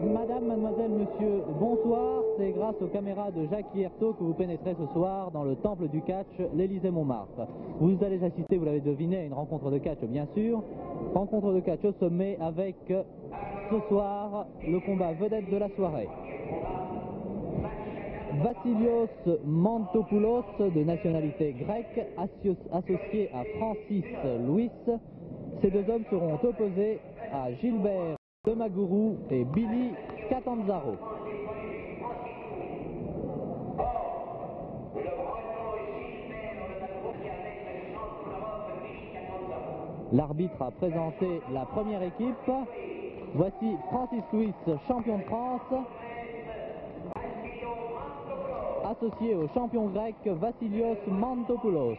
Madame, mademoiselle, monsieur, bonsoir. C'est grâce aux caméras de Jacques Hierto que vous pénétrez ce soir dans le temple du catch, l'Élysée-Montmartre. Vous allez assister, vous l'avez deviné, à une rencontre de catch, bien sûr. Rencontre de catch au sommet avec, ce soir, le combat vedette de la soirée. Vassilios Mantopoulos, de nationalité grecque, associé à Francis Louis. Ces deux hommes seront opposés à Gilbert Lemagourou et Billy Catanzaro. L'arbitre a présenté la première équipe. Voici Francis Louis, champion de France, associé au champion grec Vassilios Mantopoulos.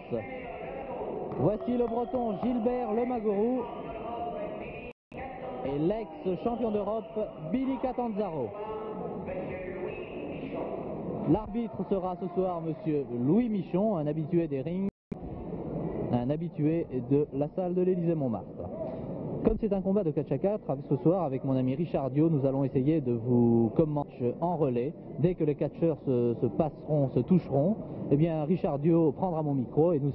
Voici le breton Gilbert Lemagourou et l'ex-champion d'Europe Billy Catanzaro. L'arbitre sera ce soir monsieur Louis Michon, un habitué des rings, un habitué de la salle de l'Élysée-Montmartre. Comme c'est un combat de catch à 4, ce soir avec mon ami Richard Dio, nous allons essayer de vous commenter en relais. Dès que les catcheurs se passeront, se toucheront, eh bien Richard Dio prendra mon micro et nous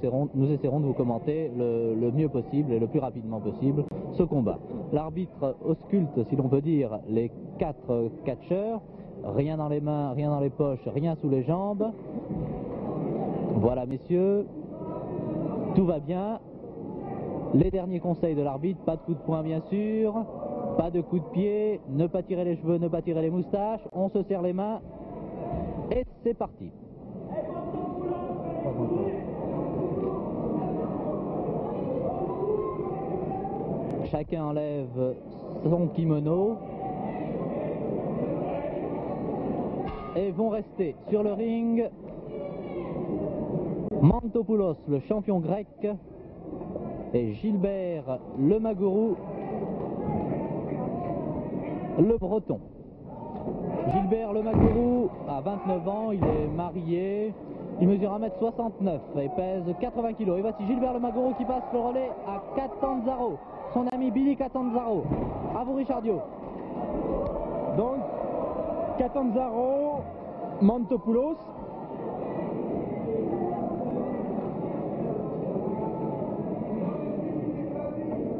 essaierons de vous commenter le mieux possible et le plus rapidement possible ce combat. L'arbitre ausculte, si l'on peut dire, les 4 catcheurs. Rien dans les mains, rien dans les poches, rien sous les jambes. Voilà messieurs, tout va bien. Les derniers conseils de l'arbitre, pas de coup de poing bien sûr, pas de coup de pied, ne pas tirer les cheveux, ne pas tirer les moustaches, on se serre les mains et c'est parti. Chacun enlève son kimono et vont rester sur le ring Mantopoulos, le champion grec, et Gilbert Lemagourou, le breton. Gilbert Lemagourou a 29 ans, il est marié, il mesure 1m69 et pèse 80 kg. Et voici Gilbert Lemagourou qui passe le relais à Catanzaro, son ami Billy Catanzaro. À vous Richard Dio. Donc, Catanzaro, Mantopoulos.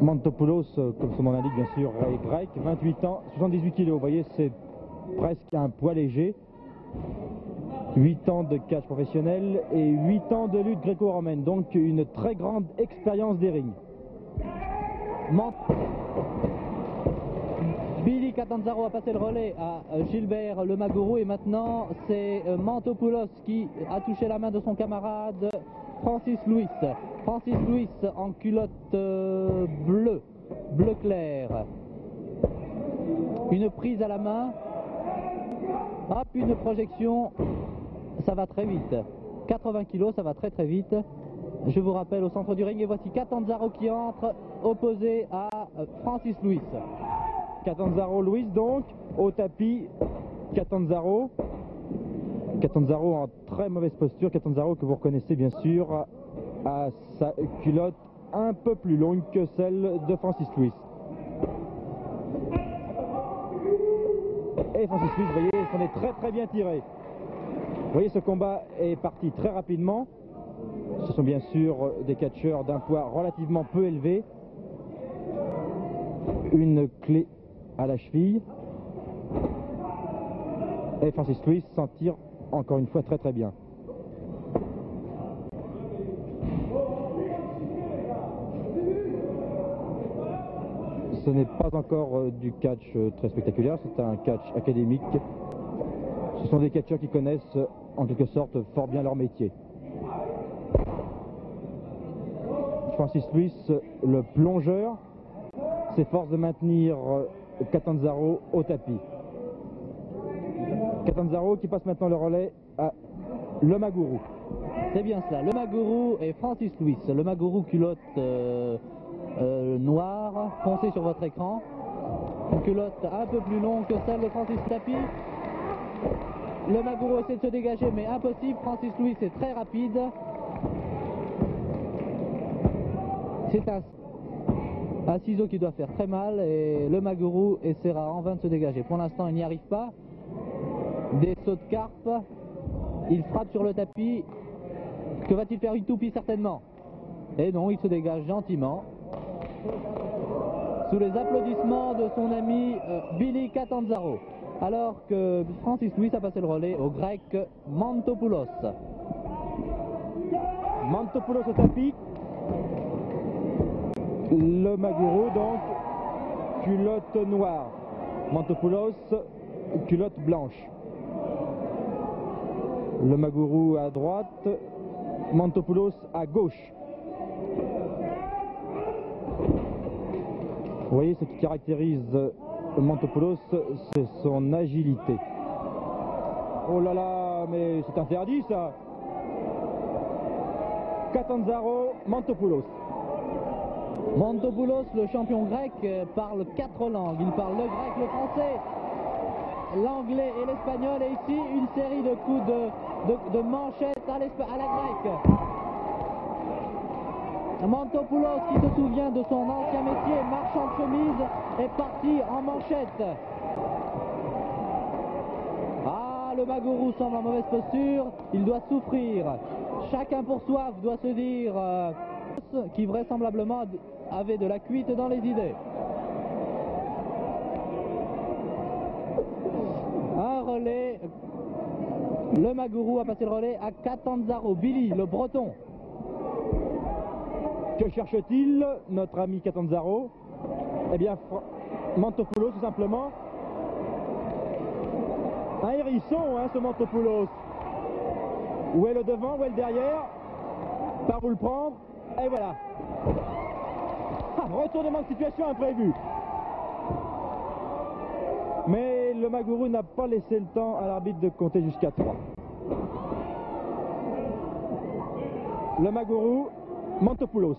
Mantopoulos, comme son nom l'indique bien sûr, est grec, 28 ans, 78 kg. Vous voyez, c'est presque un poids léger. 8 ans de catch professionnel et 8 ans de lutte gréco-romaine. Donc une très grande expérience des rings. Billy Catanzaro a passé le relais à Gilbert Lemagourou et maintenant c'est Mantopoulos qui a touché la main de son camarade Francis Louis. Francis Louis en culotte bleu clair. Une prise à la main, hop, une projection, ça va très vite. 80 kg, ça va très vite. Je vous rappelle au centre du ring et voici Catanzaro qui entre, opposé à Francis Louis. Catanzaro Louis donc, au tapis, Catanzaro en très mauvaise posture, Catanzaro que vous reconnaissez bien sûr à sa culotte un peu plus longue que celle de Francis Louis. Et Francis Louis, vous voyez, s'en est très bien tiré. Vous voyez, ce combat est parti très rapidement. Ce sont bien sûr des catcheurs d'un poids relativement peu élevé. Une clé à la cheville. Et Francis Louis s'en tire encore une fois très bien. Ce n'est pas encore du catch très spectaculaire, c'est un catch académique. Ce sont des catcheurs qui connaissent en quelque sorte fort bien leur métier. Francis Louis, le plongeur, s'efforce de maintenir Catanzaro au tapis. Catanzaro qui passe maintenant le relais à Lemagourou. C'est bien cela, Lemagourou et Francis Louis. Lemagourou culotte noire, foncée sur votre écran. Une culotte un peu plus longue que celle de Francis Tapis. Lemagourou essaie de se dégager mais impossible. Francis Louis est très rapide. C'est un Un ciseau qui doit faire très mal et le Maguru essaiera en vain de se dégager. Pour l'instant, il n'y arrive pas. Des sauts de carpe. Il frappe sur le tapis. Que va-t-il faire? Une toupie certainement. Et non, il se dégage gentiment. Sous les applaudissements de son ami Billy Catanzaro. Alors que Francis Louis a passé le relais au grec Mantopoulos. Mantopoulos au tapis. Le Maguru donc, culotte noire. Mantopoulos, culotte blanche. Le Maguru à droite, Mantopoulos à gauche. Vous voyez, ce qui caractérise Mantopoulos, c'est son agilité. Oh là là, mais c'est interdit ça. Catanzaro, Mantopoulos. Mantopoulos, le champion grec, parle 4 langues. Il parle le grec, le français, l'anglais et l'espagnol. Et ici, une série de coups de manchette à la grecque. Mantopoulos, qui se souvient de son ancien métier, marchand de chemise, est parti en manchette. Ah, le Maguru semble en mauvaise posture. Il doit souffrir. Chacun pour soi doit se dire qui vraisemblablement avait de la cuite dans les idées. Un relais. Le Maguru a passé le relais à Catanzaro. Billy, le breton. Que cherche-t-il, notre ami Catanzaro? Eh bien, Mantopoulos, tout simplement. Un hérisson, hein, ce Mantopoulos. Où est le devant, où est le derrière? Par où le prendre? Et voilà. Retournement de situation imprévu. Mais le Maguru n'a pas laissé le temps à l'arbitre de compter jusqu'à 3. Le Maguru, Mantopoulos.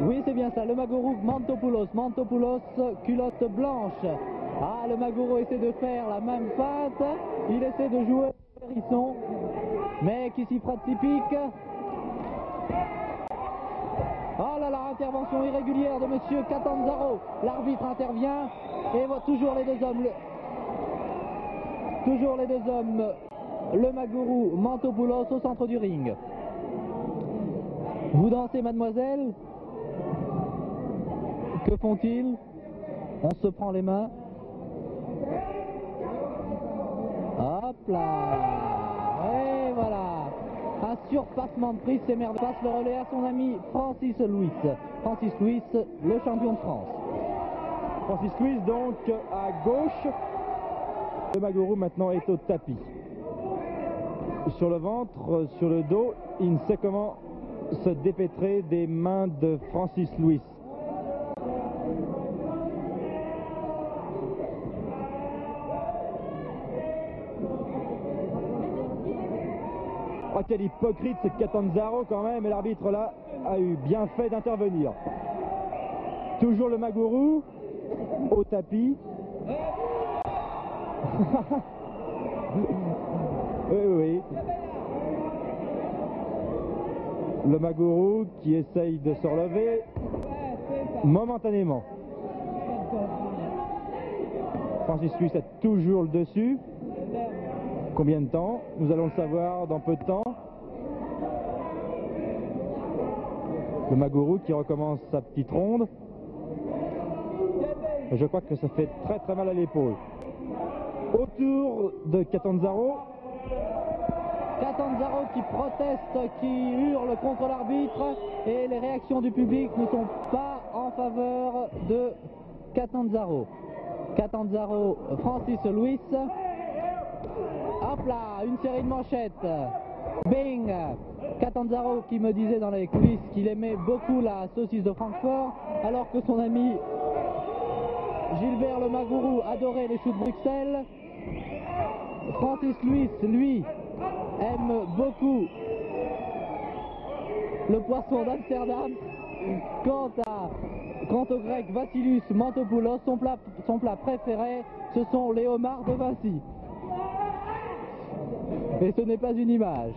Oui, c'est bien ça, le Maguru, Mantopoulos. Mantopoulos, culotte blanche. Ah, le Maguru essaie de faire la même feinte. Il essaie de jouer le hérisson. Mais qui s'y fera typique. Oh là là, intervention irrégulière de monsieur Catanzaro. L'arbitre intervient et voit toujours les deux hommes. Toujours les deux hommes. Le Maguru, Mantopoulos au centre du ring. Vous dansez, mademoiselle? Que font-ils? On se prend les mains. Hop là. Et voilà. Un surpassement de prise, c'est merveilleux. Passe le relais à son ami Francis Louis. Francis Louis, le champion de France. Francis Louis donc à gauche. Le Maguru maintenant est au tapis. Sur le ventre, sur le dos, il ne sait comment se dépêtrer des mains de Francis Louis. Oh, quel hypocrite ce Catanzaro quand même, et l'arbitre là a eu bien fait d'intervenir. Toujours le Maguru au tapis. Oui. Le Maguru qui essaye de se relever momentanément. Francis Louis a toujours le dessus. Combien de temps? Nous allons le savoir dans peu de temps. Le Maguru qui recommence sa petite ronde. Et je crois que ça fait très très mal à l'épaule. Autour de Catanzaro. Catanzaro qui proteste, qui hurle contre l'arbitre, et les réactions du public ne sont pas en faveur de Catanzaro. Catanzaro, Francis Louis. Hop là, une série de manchettes. Bing. Catanzaro qui me disait dans les coulisses qu'il aimait beaucoup la saucisse de Francfort, alors que son ami Gilbert le Maguru adorait les choux de Bruxelles. Francis Louis, lui, aime beaucoup le poisson d'Amsterdam. Quant au grec Vassilios Mantopoulos, son plat préféré, ce sont les homards de Vinci. Et ce n'est pas une image.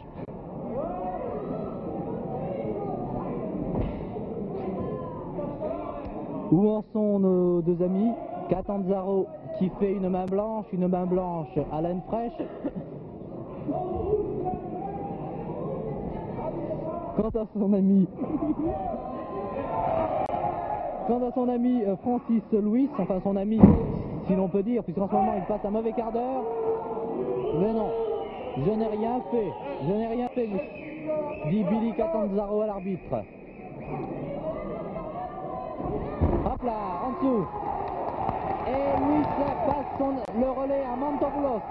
Où en sont nos deux amis? Catanzaro qui fait une main blanche à laine fraîche. Quant à son ami Francis Louis, enfin son ami si l'on peut dire, puisqu'en ce moment il passe un mauvais quart d'heure. Mais non, je n'ai rien fait, dit Billy Catanzaro à l'arbitre. Hop là, en dessous. Et Louis passe le relais à Mantopoulos.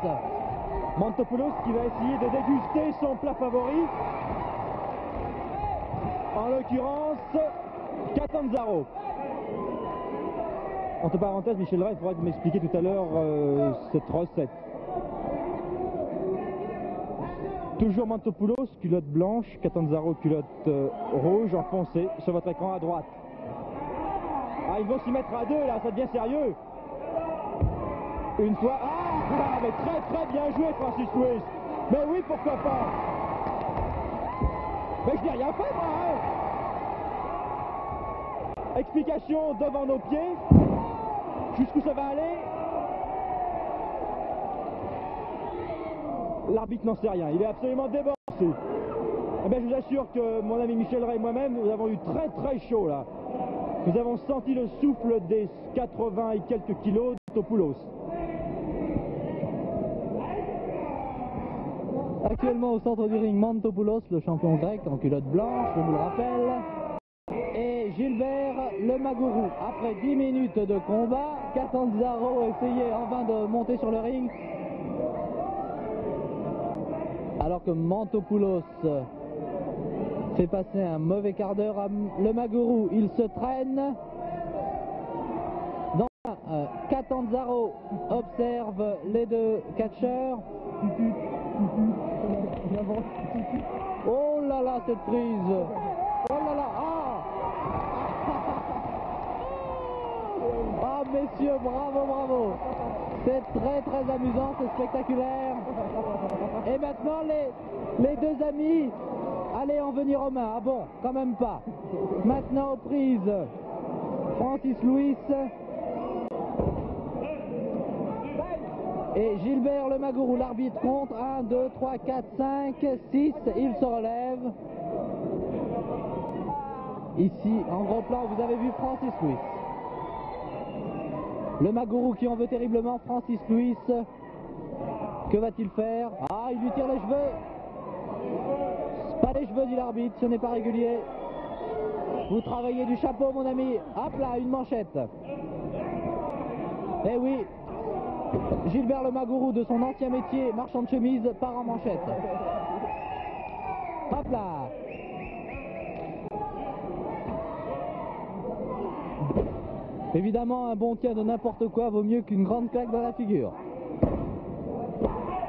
Mantopoulos qui va essayer de déguster son plat favori. En l'occurrence, Catanzaro. Entre parenthèses, Michel Drey, il faudra m'expliquer tout à l'heure cette recette. Toujours Mantopoulos, culotte blanche, Catanzaro, culotte rouge, enfoncée sur votre écran à droite. Ah, ils vont s'y mettre à deux là, ça devient sérieux. Une fois. Ah, mais très bien joué, Francis Louis. Mais oui, pourquoi pas. Mais je n'ai rien fait, moi, hein. Explication devant nos pieds. Jusqu'où ça va aller? L'arbitre n'en sait rien, il est absolument débordé. Eh bien, je vous assure que mon ami Michel Drey et moi-même, nous avons eu très chaud là. Nous avons senti le souffle des 80 et quelques kilos de Mantopoulos. Actuellement au centre du ring, Mantopoulos, le champion grec en culotte blanche, je vous le rappelle. Et Gilbert le Magourou. Après 10 minutes de combat, Catanzaro essayait en vain de monter sur le ring. Alors que Mantopoulos fait passer un mauvais quart d'heure à le Magourou, il se traîne. Catanzaro observe les deux catcheurs. Oh là là, cette prise! Oh là là! Ah messieurs, bravo! C'est très amusant, c'est spectaculaire. Et maintenant les deux amis allaient en venir aux mains. Ah bon, quand même pas. Maintenant aux prises, Francis Louis et Gilbert le Magourou. L'arbitre compte 1, 2, 3, 4, 5, 6. Il se relève. Ici, en gros plan, vous avez vu Francis Louis. Le Magourou qui en veut terriblement. Francis Louis, que va-t-il faire? Ah, il lui tire les cheveux. Pas les cheveux, dit l'arbitre, ce n'est pas régulier. Vous travaillez du chapeau, mon ami. Hop là, une manchette. Eh oui, Gilbert le Magourou, de son ancien métier, marchand de chemise, part en manchette. Hop là. Évidemment, un bon tir de n'importe quoi vaut mieux qu'une grande claque dans la figure.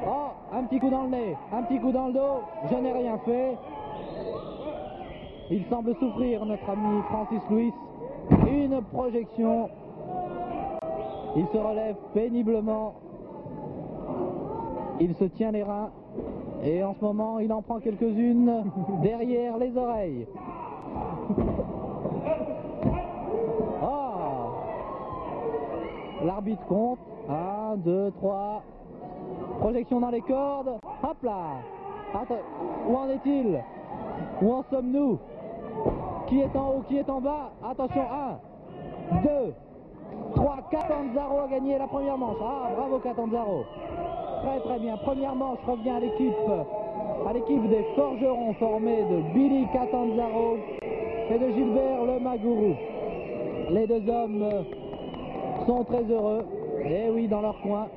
Oh, un petit coup dans le nez, un petit coup dans le dos, je n'ai rien fait. Il semble souffrir, notre ami Francis Louis. Une projection. Il se relève péniblement. Il se tient les reins. Et en ce moment, il en prend quelques-unes derrière les oreilles. L'arbitre compte. 1, 2, 3. Projection dans les cordes. Hop là. Attends. Où en est-il? Où en sommes-nous? Qui est en haut? Qui est en bas? Attention. 1, 2, 3. Catanzaro a gagné la première manche. Ah, bravo Catanzaro. Très bien. Première manche revient à l'équipe des forgerons formés de Billy Catanzaro et de Gilbert le Magourou. Les deux hommes sont très heureux, et oui, dans leur coin.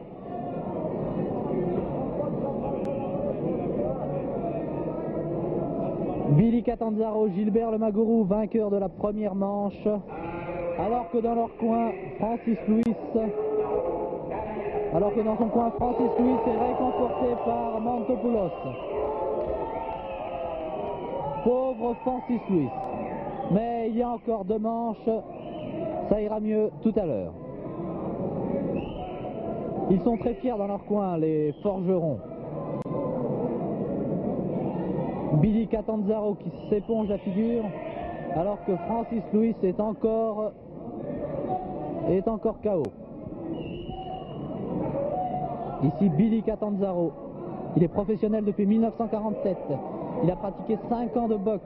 Billy Catanzaro, Gilbert le Magourou, vainqueur de la première manche, alors que dans leur coin, Francis Louis, est réconforté par Mantopoulos. Pauvre Francis Louis. Mais il y a encore 2 manches, ça ira mieux tout à l'heure. Ils sont très fiers dans leur coin, les forgerons. Billy Catanzaro qui s'éponge la figure, alors que Francis Louis est encore est encore KO. Ici Billy Catanzaro. Il est professionnel depuis 1947. Il a pratiqué 5 ans de boxe.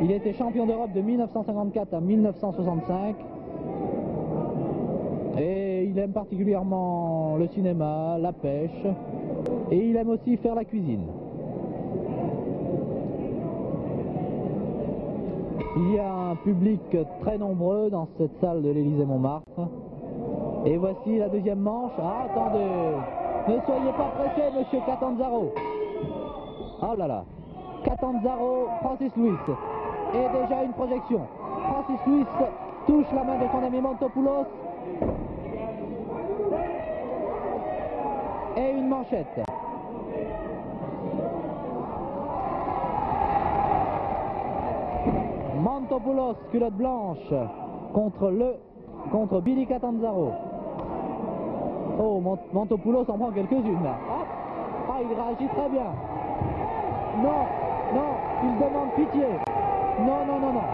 Il a été champion d'Europe de 1954 à 1965. Et il aime particulièrement le cinéma, la pêche. Et il aime aussi faire la cuisine. Il y a un public très nombreux dans cette salle de l'Élysée-Montmartre. Et voici la deuxième manche. Ah, attendez, ne soyez pas pressé, monsieur Catanzaro. Oh là là, Catanzaro, Francis Luis. Et déjà une projection. Francis Luis touche la main de son ami Montopoulos. Et une manchette. Montopoulos, culotte blanche, contre Billy Catanzaro. Oh, Montopoulos en prend quelques-unes là. Ah, il réagit très bien. Non, non, il demande pitié. Non, non, non, non.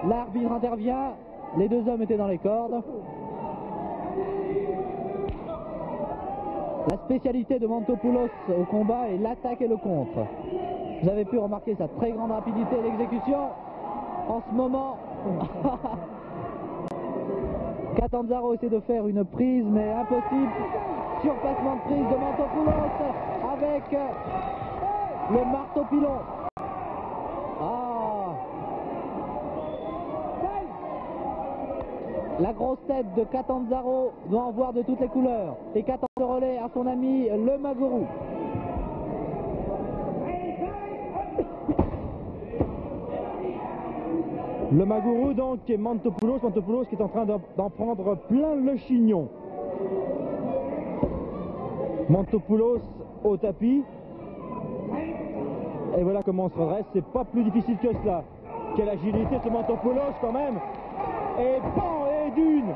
L'arbitre intervient. Les deux hommes étaient dans les cordes. La spécialité de Montopoulos au combat est l'attaque et le contre. Vous avez pu remarquer sa très grande rapidité d'exécution. En ce moment, Catanzaro essaie de faire une prise, mais impossible. Surpassement de prise de Montopoulos avec le marteau pilon. Ah, la grosse tête de Catanzaro doit en voir de toutes les couleurs. Et Catanzaro relais à son ami le Magourou. Le Magourou donc et Montopoulos qui est en train d'en prendre plein le chignon. Montopoulos au tapis. Et voilà comment on se redresse, c'est pas plus difficile que cela. Quelle agilité ce Montopoulos quand même. Et bon, et d'une.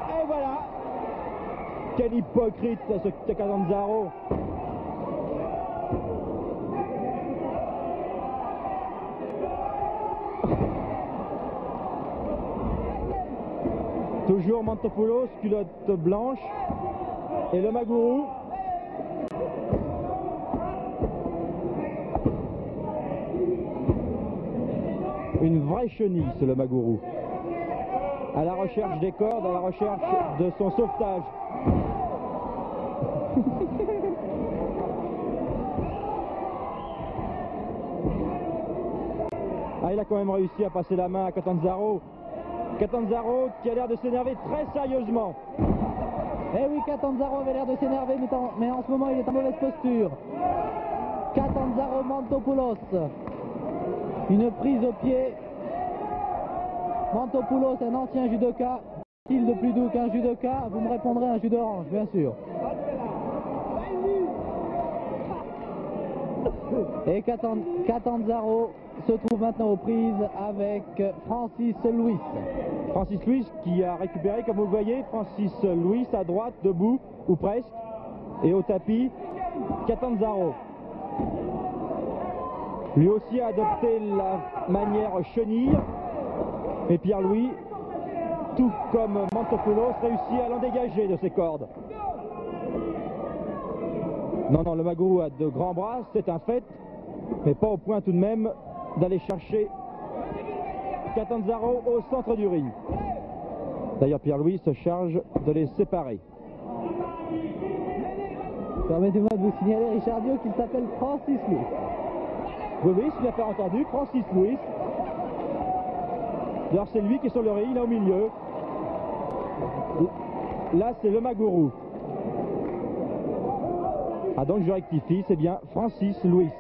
Et voilà. Quel hypocrite ce Catanzaro. Toujours Montopoulos, culotte blanche. Et le Magourou. Une vraie chenille, c'est le Magourou. À la recherche des cordes, à la recherche de son sauvetage. Ah, il a quand même réussi à passer la main à Catanzaro. Catanzaro qui a l'air de s'énerver très sérieusement. Eh oui, Catanzaro avait l'air de s'énerver, mais en ce moment il est en mauvaise posture. Catanzaro Montopoulos. Une prise au pied. Montopoulos, un ancien judoka. Qu'est-il de plus doux qu'un judoka? Vous me répondrez un jus d'orange, bien sûr. Et Catanzaro se trouve maintenant aux prises avec Francis Luis. Francis Luis qui a récupéré, comme vous le voyez, Francis Luis à droite, debout, ou presque. Et au tapis, Catanzaro. Lui aussi a adopté la manière chenille. Et Pierre-Louis, tout comme Montopoulos, réussit à l'en dégager de ses cordes. Non, non, le Magourou a de grands bras, c'est un fait, mais pas au point tout de même d'aller chercher Catanzaro au centre du ring. D'ailleurs, Pierre-Louis se charge de les séparer. Permettez-moi de vous signaler, Richard Dio, qu'il s'appelle Francis Luis. Oui, oui, si vous l'avez entendu, Francis Luis. D'ailleurs, c'est lui qui est sur le ring, là au milieu. Là, c'est le Magourou. Ah, donc je rectifie, c'est bien Francis Luis.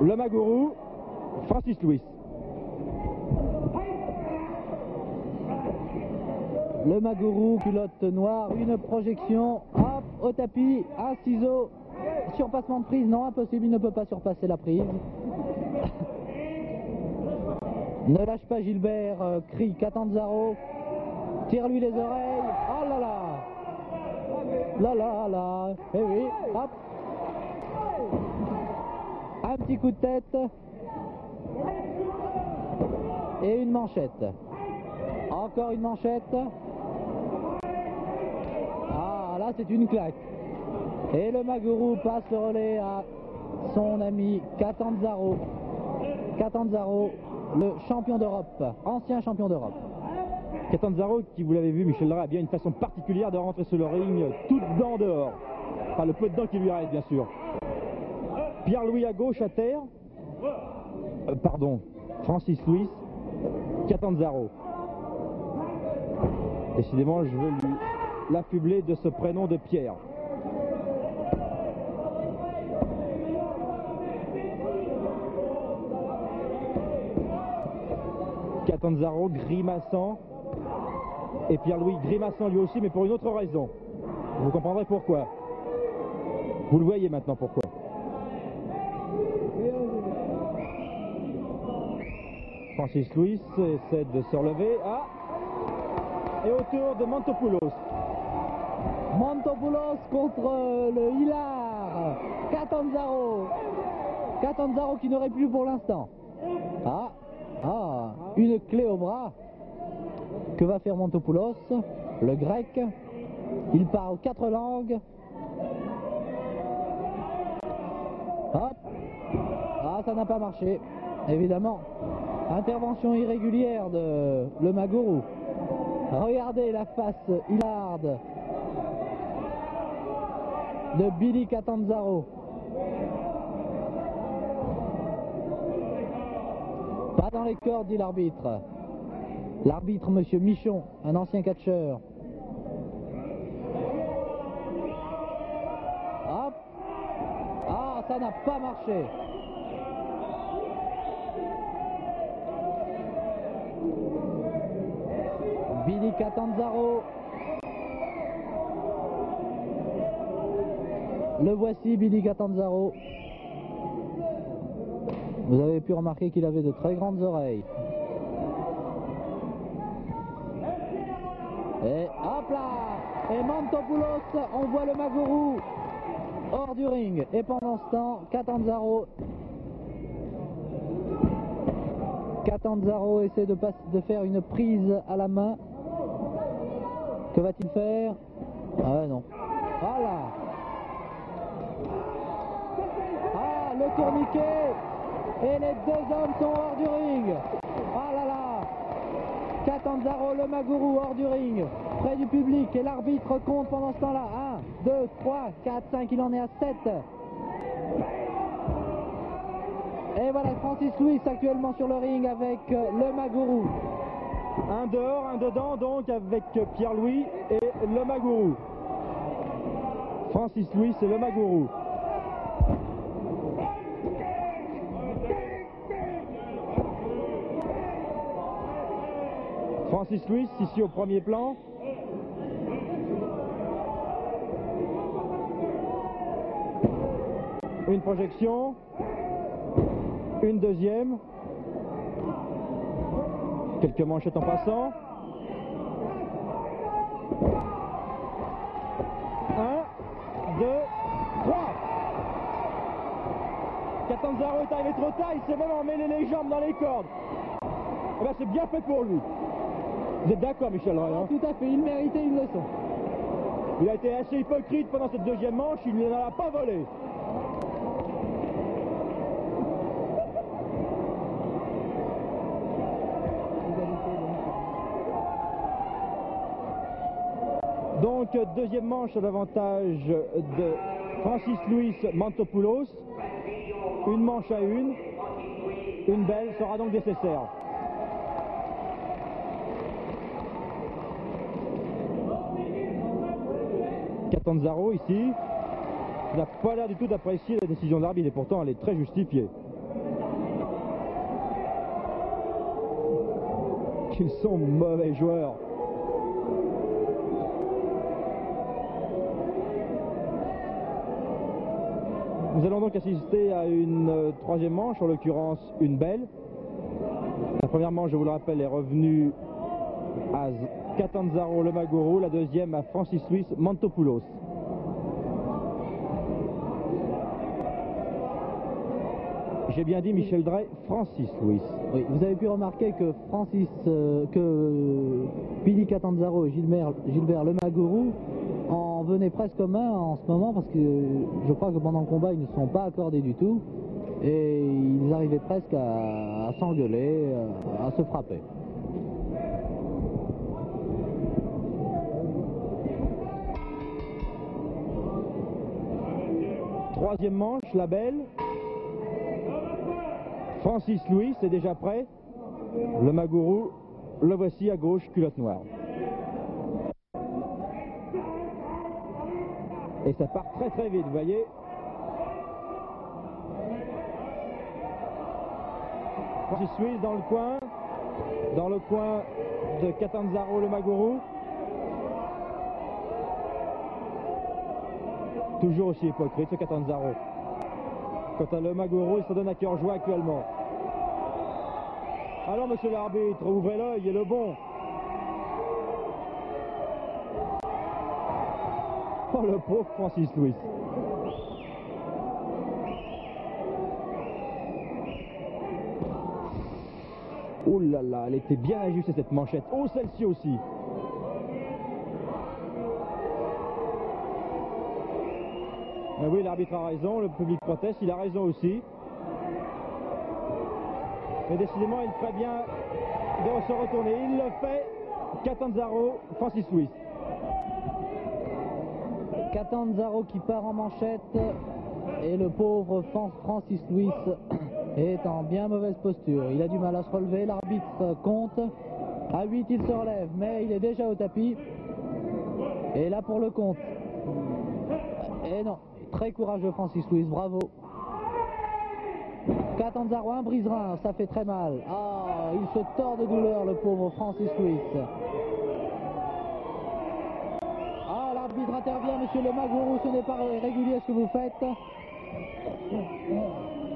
Le Magourou, Francis Luis. Le Magourou, culotte noire, une projection, hop, au tapis, un ciseau, surpassement de prise, non, impossible, il ne peut pas surpasser la prise. Ne lâche pas Gilbert, crie Catanzaro, tire-lui les oreilles, oh là là, là là là, eh oui, hop, Un petit coup de tête. Et une manchette. Encore une manchette. Ah, là c'est une claque. Et le Maguru passe le relais à son ami Catanzaro. Catanzaro, le champion d'Europe, ancien champion d'Europe. Catanzaro, qui vous l'avez vu, Michel Drey, a bien une façon particulière de rentrer sur le ring, tout dedans dehors. Enfin, le peu de dents qui lui reste, bien sûr. Pierre-Louis à gauche, à terre. Pardon, Francis Louis, Catanzaro. Décidément, je veux l'affubler de ce prénom de Pierre. Catanzaro grimaçant. Et Pierre-Louis grimaçant lui aussi, mais pour une autre raison. Vous comprendrez pourquoi. Vous le voyez maintenant pourquoi. Francis Louis essaie de se relever. Ah! Et autour de Mantopoulos. Mantopoulos contre le Hilar. Catanzaro. Catanzaro qui n'aurait plus pour l'instant. Ah, une clé au bras. Que va faire Mantopoulos? Le grec. Il parle 4 langues. Hop. Ah, ça n'a pas marché. Évidemment. Intervention irrégulière de le Maguru. Regardez la face hilarde de Billy Catanzaro. Pas dans les cordes, dit l'arbitre. L'arbitre, monsieur Michon, un ancien catcheur. Hop. Ah, ça n'a pas marché. Billy Catanzaro. Le voici, Billy Catanzaro. Vous avez pu remarquer qu'il avait de très grandes oreilles. Et hop là! Et Mantopoulos, on voit le Maguru hors du ring. Et pendant ce temps, Catanzaro essaie de faire une prise à la main. Que va-t-il faire? Ah non. Voilà. Ah, le tourniquet. Et les deux hommes sont hors du ring. Ah là là. Catanzaro, le Maguru hors du ring. Près du public. Et l'arbitre compte pendant ce temps-là. 1, 2, 3, 4, 5. Il en est à 7. Et voilà Francis Louis actuellement sur le ring avec le Maguru. Un dehors, un dedans donc avec Pierre-Louis et le Maguru. Francis Louis et le Maguru. Francis Louis ici au premier plan. Une projection. Une deuxième. Quelques manchettes en passant. 1, 2, 3. Catanzaro est arrivé trop tard, il s'est même emmêlé les jambes dans les cordes. Eh ben, c'est bien fait pour lui. Vous êtes d'accord, Michel Drey, hein? Tout à fait, il méritait une leçon. Il a été assez hypocrite pendant cette deuxième manche, il ne l'a pas volé. Donc, deuxième manche à l'avantage de Francis Louis Mantopoulos. Une manche à une belle sera donc nécessaire. Catanzaro ici n'a pas l'air du tout d'apprécier la décision de l'arbitre et pourtant elle est très justifiée. Qu'ils sont mauvais joueurs. Nous allons donc assister à une troisième manche, en l'occurrence une belle. La première manche, je vous le rappelle, est revenue à Catanzaro le Maguru, la deuxième à Francis Louis Mantopoulos. J'ai bien dit Michel Drey, Francis Louis. Oui, vous avez pu remarquer que Billy Catanzaro et Gilbert Lemagourou en venaient presque aux mains en ce moment, parce que je crois que pendant le combat ils ne sont pas accordés du tout et ils arrivaient presque à s'engueuler, à se frapper. Troisième manche, la belle. Francis Louis est déjà prêt. Lemagourou, le voici à gauche, culotte noire. Et ça part très très vite, vous voyez. Francis Louis dans le coin de Catanzaro Lemagourou. Toujours aussi hypocrite ce Catanzaro. Quant à Lemagourou, il se donne à cœur joie actuellement. Alors monsieur l'arbitre, ouvrez l'œil et le bon. Oh le pauvre Francis Louis. Oh là là, elle était bien ajustée cette manchette. Oh celle-ci aussi. Mais oui, l'arbitre a raison, le public proteste, il a raison aussi. Mais décidément, il ferait bien de se retourner. Il le fait. Catanzaro, Francis Louis. Catanzaro qui part en manchette et le pauvre Francis Louis est en bien mauvaise posture. Il a du mal à se relever, l'arbitre compte. À 8 il se relève, mais il est déjà au tapis. Et là pour le compte. Et non, très courageux Francis Louis, bravo. Catanzaro, un brise-rein, ça fait très mal. Ah, il se tord de douleur, le pauvre Francis Louis. Ah, l'arbitre intervient, monsieur Lemagourou, ce n'est pas régulier ce que vous faites.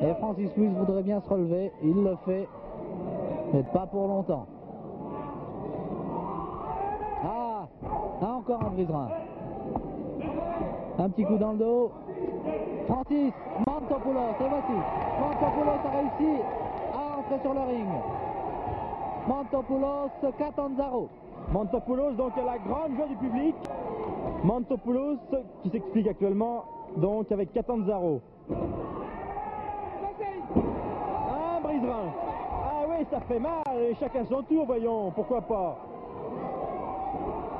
Et Francis Louis voudrait bien se relever, il le fait, mais pas pour longtemps. Ah, encore un brise-rein. Un petit coup dans le dos. Francis Mantopoulos, et voici. Mantopoulos a réussi à entrer sur le ring. Mantopoulos, Catanzaro. Mantopoulos donc à la grande joie du public. Mantopoulos qui s'explique actuellement donc avec Catanzaro. Un brise-rein. Ah oui, ça fait mal, et chacun son tour, voyons, pourquoi pas.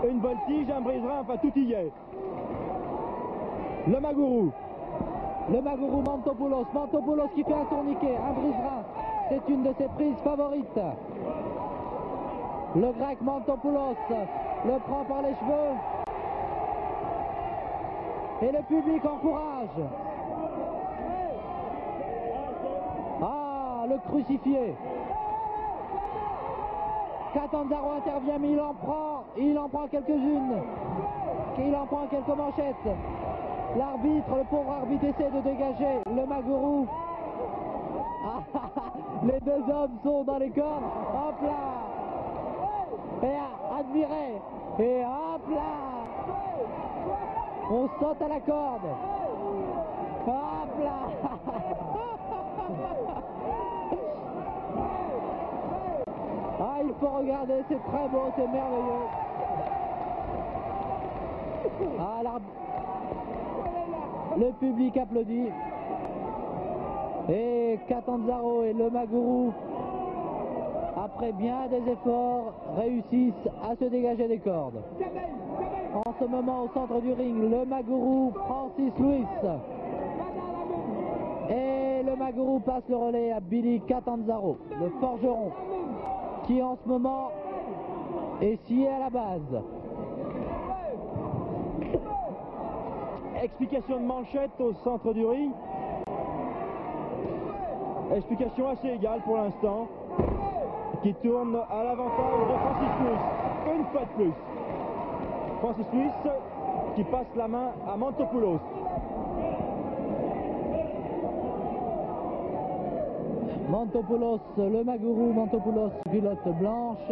Une voltige, un brise-rein, enfin tout y est. Lemagourou. Lemagourou, Mantopoulos. Mantopoulos qui fait un tourniquet, un brise-rein. C'est une de ses prises favorites. Le grec Mantopoulos le prend par les cheveux. Et le public encourage. Ah, le crucifié. Catanzaro intervient, mais il en prend quelques-unes. Il en prend quelques manchettes. L'arbitre, le pauvre arbitre essaie de dégager Lemagourou. Les deux hommes sont dans les cordes. Hop là. Et admirez. Et hop là. On saute à la corde. Hop là. Ah, il faut regarder, c'est très beau, c'est merveilleux. Ah, le public applaudit. Et Catanzaro et Lemagourou, après bien des efforts, réussissent à se dégager des cordes. En ce moment, au centre du ring, Lemagourou, Francis Louis. Et Lemagourou passe le relais à Billy Catanzaro, le forgeron, qui en ce moment est scié à la base. Explication de manchette au centre du ring. Explication assez égale pour l'instant, qui tourne à l'avantage de Francis Louis, une fois de plus. Francis Louis qui passe la main à Mantopoulos. Mantopoulos, Lemagourou, Mantopoulos, culotte blanche.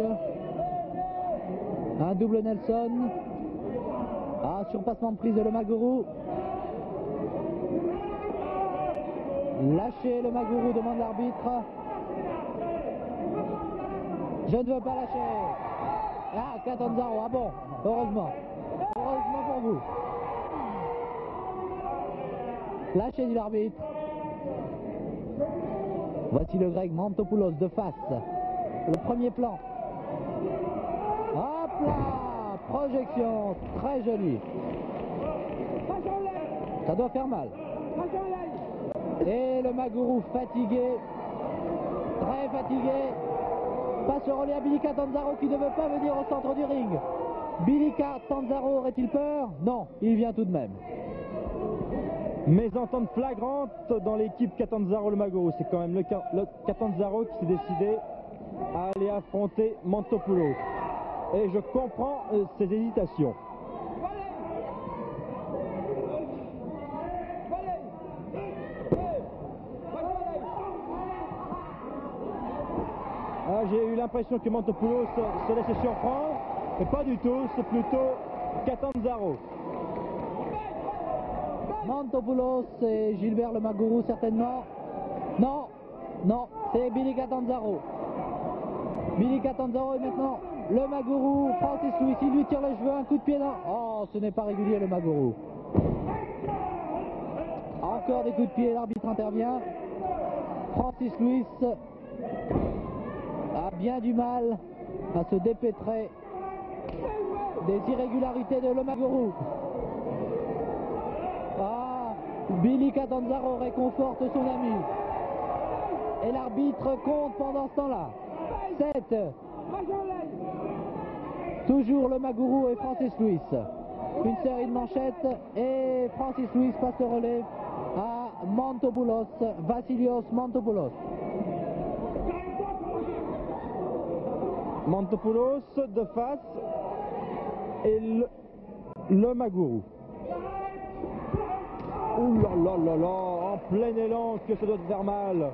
Un double Nelson. Ah, surpassement de prise de Lemagourou. Lâchez le Maguru, demande l'arbitre. Je ne veux pas lâcher. Ah, Catanzaro, ah bon, heureusement. Heureusement pour vous. Lâchez, dit l'arbitre. Voici le Grec Mantopoulos de face. Le premier plan. Hop là, projection, très jolie. Ça doit faire mal. Et le Maguru fatigué, très fatigué, passe le relais à Billy Catanzaro qui ne veut pas venir au centre du ring. Billy Catanzaro aurait-il peur? Non, il vient tout de même. Mésentente flagrante dans l'équipe Catanzaro le Maguru. C'est quand même le Catanzaro qui s'est décidé à aller affronter Mantopoulos. Et je comprends ses hésitations. Ah, j'ai eu l'impression que Mantopoulos se laissait surprendre, mais pas du tout, c'est plutôt Catanzaro. Mantopoulos et Gilbert le Maguru certainement. Non, non, c'est Billy Catanzaro. Billy Catanzaro et maintenant le Maguru, Francis Louis, il lui tire les cheveux, un coup de pied dans... Oh, ce n'est pas régulier le Maguru. Encore des coups de pied, l'arbitre intervient. Francis Louis a bien du mal à se dépêtrer des irrégularités de le Maguru. Ah, Billy Catanzaro réconforte son ami. Et l'arbitre compte pendant ce temps-là. 7. Toujours le Maguru et Francis Louis. Une série de manchettes et Francis Louis passe le relais à Mantopoulos, Vassilios Mantopoulos. Mantopoulos de face et le Maguru. Ouh là là là là, en plein élan, que ça doit te faire mal.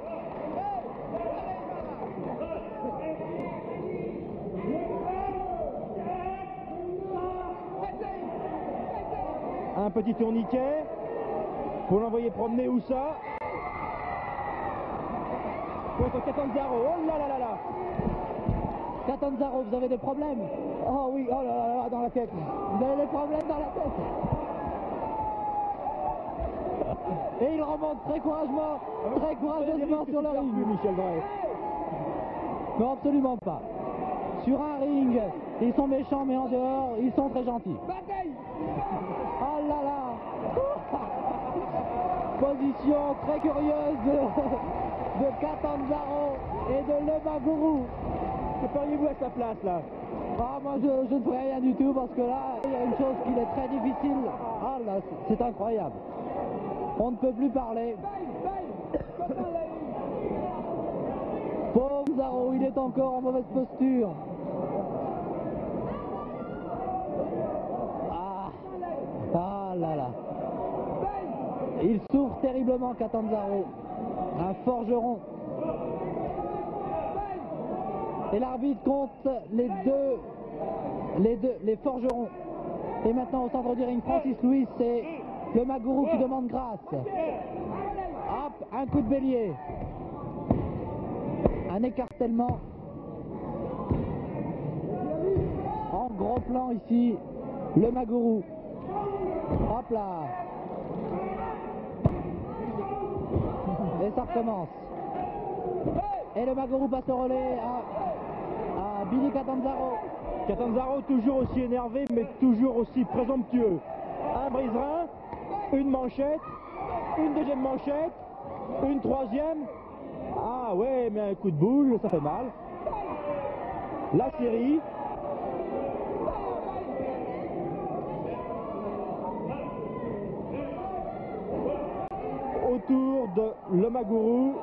Un petit tourniquet pour l'envoyer promener où ça? Contre Catanzaro, oh là là là là. Catanzaro, vous avez des problèmes? Oh oui, oh là là là, dans la tête. Vous avez des problèmes dans la tête? Et il remonte très courageusement sur le ring. Michel Drey. Non, absolument pas. Sur un ring, ils sont méchants, mais en dehors, ils sont très gentils. Oh là là. Position très curieuse de Catanzaro et de le Maguru. Que feriez-vous à sa place là? Ah, moi je ne ferai rien du tout parce que là, il y a une chose qui est très difficile. Ah là, c'est incroyable. On ne peut plus parler. Pauvre Zaro, il est encore en mauvaise posture. Ah là là. Il souffre terriblement, Catanzaro. Un forgeron. Et l'arbitre compte les forgerons. Et maintenant au centre du ring, Francis Louis et le Maguru qui demande grâce. Hop, un coup de bélier. Un écartèlement. En gros plan ici, le Maguru. Hop là. Et ça recommence. Et le Maguru passe le relais à Billy Catanzaro. Catanzaro toujours aussi énervé, mais toujours aussi présomptueux. Un brise-rein, une manchette, une deuxième manchette, une troisième. Ah ouais, mais un coup de boule, ça fait mal. La série. Autour de le Maguru.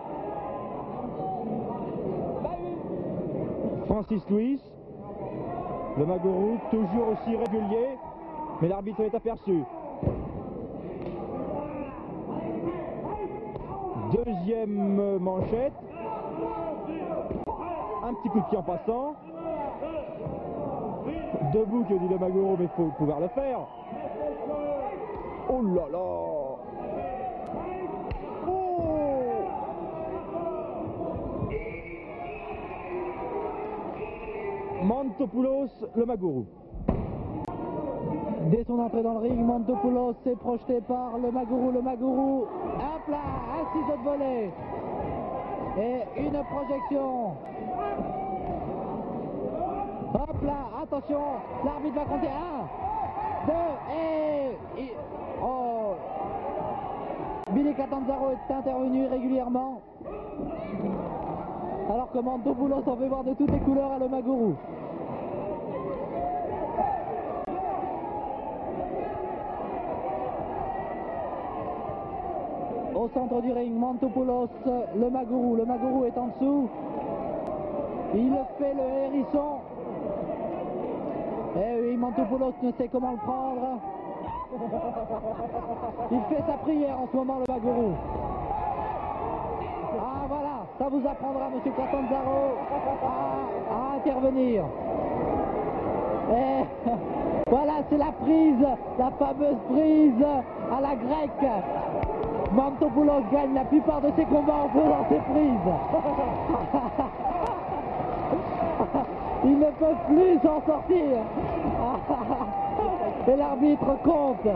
Francis Louis. Le Maguru toujours aussi régulier, mais l'arbitre est aperçu. Deuxième manchette. Un petit coup de pied en passant. Debout que dit le Maguru, mais il faut pouvoir le faire. Oh là là. Oh. Mantopoulos, le Magourou. Dès son entrée dans le ring, Mantopoulos s'est projeté par le Magourou. Le Magourou, un plat, un ciseau de volée et une projection. Hop là, attention, l'arbitre va compter 1, 2 et... Oh, Billy Catanzaro est intervenu régulièrement. Alors que Mantopoulos en fait voir de toutes les couleurs à le Magourou. Au centre du ring, Mantopoulos, le Magourou. Le Magourou est en dessous. Il fait le hérisson. Et oui, Mantopoulos ne sait comment le prendre. Il fait sa prière en ce moment, le Magourou. Ah voilà, ça vous apprendra, monsieur Catanzaro, à intervenir. Et voilà, c'est la prise, la fameuse prise à la grecque. Mantopoulos gagne la plupart de ses combats en faisant ses prises. Ils ne peuvent plus s'en sortir. Et l'arbitre compte.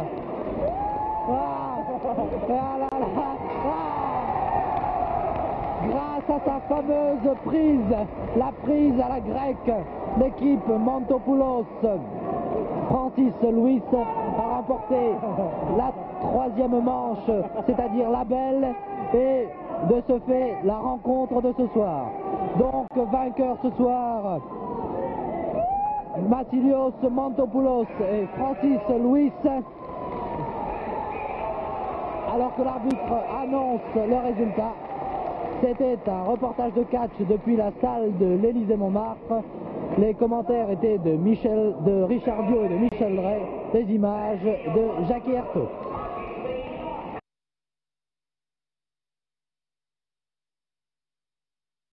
Grâce à sa fameuse prise, la prise à la grecque, l'équipe Mantopoulos, Francis Louis a remporté la 3e manche, c'est-à-dire la belle, et de ce fait la rencontre de ce soir. Donc vainqueur ce soir, Vassilios Mantopoulos et Francis Louis. Alors que l'arbitre annonce le résultat, c'était un reportage de catch depuis la salle de l'Élysée-Montmartre. Les commentaires étaient de Richard Dio et de Michel Ray, les images de Jackie Herto.